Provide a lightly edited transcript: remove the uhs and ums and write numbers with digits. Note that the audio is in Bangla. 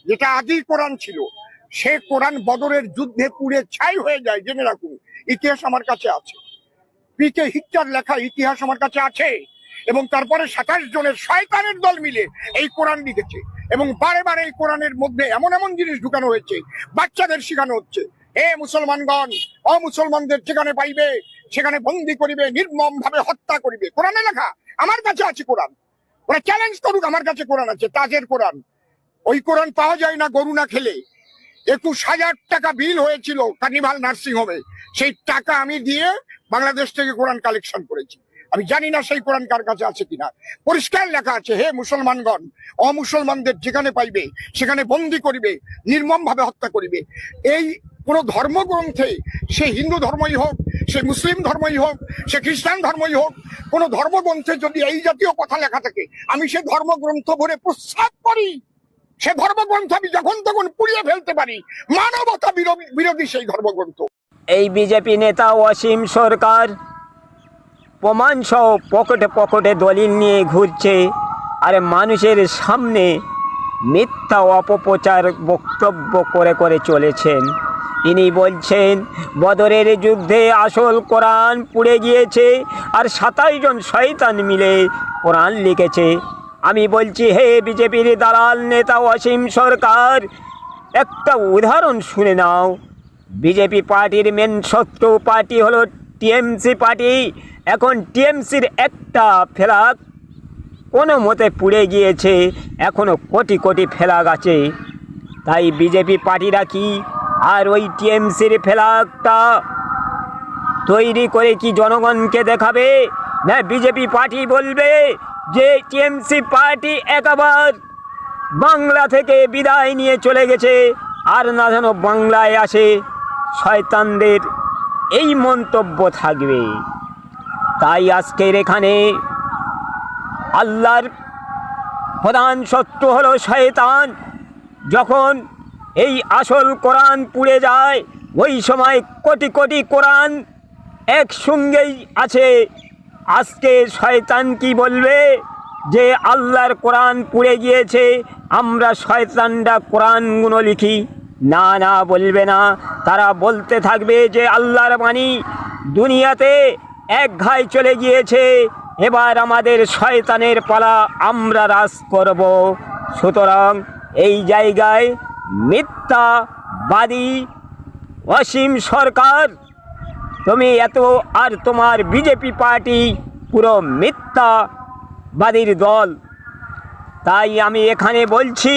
যেটা আদি কোরআন ছিল, সে কোরআন বদরের যুদ্ধে পুড়ে ছাই হয়ে যায়। জেনে রাখুন, ইতিহাস আমার কাছে আছে, পিকে হিটলার লেখা ইতিহাস আমার কাছে আছে। এবং তারপরে 27 জনের শয়তানের দল মিলে এই কোরআন লিখেছে, এবং বারে বারে এই কোরআনের মধ্যে এমন এমন জিনিস ঢুকানো হয়েছে, বাচ্চাদের শেখানো হচ্ছে, হে মুসলমানগণ, অমুসলমানদের যেখানে পাইবে সেখানে বন্দি করিবে, নির্মম ভাবে হত্যা করিবে। কোরআনে লেখা, আমার কাছে আছে কোরআন। ওরা চ্যালেঞ্জ করুক, আমার কাছে কোরআন আছে, তাজের কোরআন। ওই কোরআন পাওয়া যায় না গরু না খেলে। 21,000 টাকা বিল হয়েছিল কার্নিভাল নার্সিং হোমে, সেই টাকা আমি দিয়ে বাংলাদেশ থেকে কোরআন কালেকশন করেছি। আমি জানি না সেই কোরআন কার কাছে আছে কিনা। পরিষ্কার লেখা আছে, হে মুসলমানগণ, অমুসলমানদের যেখানে পাইবে সেখানে বন্দি করিবে, নির্মম ভাবে হত্যা করিবে। এই কোন ধর্মগ্রন্থে, সে হিন্দু ধর্মই হোক, সে মুসলিম ধর্মই হোক, সে খ্রিস্টান ধর্মই হোক, কোন ধর্মগ্রন্থে যদি এই জাতীয় কথা লেখা থাকে, আমি সে ধর্মগ্রন্থ ভরে প্রস্তাব করি। সে ধর্মগ্রন্থ আমি যখন তখন পুড়িয়ে ফেলতে পারি। মানবতা বিরোধী সেই ধর্মগ্রন্থ। এই বিজেপি নেতা অসীম সরকার প্রমাণ সহ পকেটে পকেটে দলিল নিয়ে ঘুরছে, আর মানুষের সামনে মিথ্যা অপপ্রচার বক্তব্য করে করে চলেছেন। ইনি বলছেন বদরের যুদ্ধে আসল কোরআন পুড়ে গিয়েছে, আর 27 জন শয়তান মিলে কোরআন লিখেছে। আমি বলছি, হে বিজেপির দালাল নেতা অসীম সরকার, একটা উদাহরণ শুনে নাও। বিজেপি পার্টির মেন শত্রু পার্টি হলো টিএমসি পার্টি। এখন টিএমসির একটা ফ্ল্যাগ কোনো মতে পুড়ে গিয়েছে, এখনও কোটি কোটি ফ্ল্যাগ আছে। তাই বিজেপি পার্টিরা কি আর ওই টিএমসির ফ্ল্যাগটা তৈরি করে কি জনগণকে দেখাবে? না বিজেপি পার্টি বলবে যে টিএমসি পার্টি একবার বাংলা থেকে বিদায় নিয়ে চলে গেছে, আর না যেন বাংলায় আসে। শয়তানদের এই মন্তব্য থাকবে। তাই আজকের এখানে আল্লাহর প্রধান শত্রু হলো শয়তান। যখন এই আসল কোরআন পুড়ে যায়, ওই সময় কোটি কোটি কোরআন একসঙ্গেই আছে। আজকে শয়তান কি বলবে যে আল্লাহর কোরআন পুড়ে গিয়েছে, আমরা শয়তানরা কোরআনগুলো লিখি? না না, বলবে না। তারা বলতে থাকবে যে আল্লাহর বাণী দুনিয়াতে এক ঘায় চলে গিয়েছে, এবার আমাদের শয়তানের পালা, আমরা রাজ করব। সুতরাং এই জায়গায় মিথ্যাবাদী অসীম সরকার, তুমি এত, আর তোমার বিজেপি পার্টি পুরো মিথ্যাবাদীর দল। তাই আমি এখানে বলছি,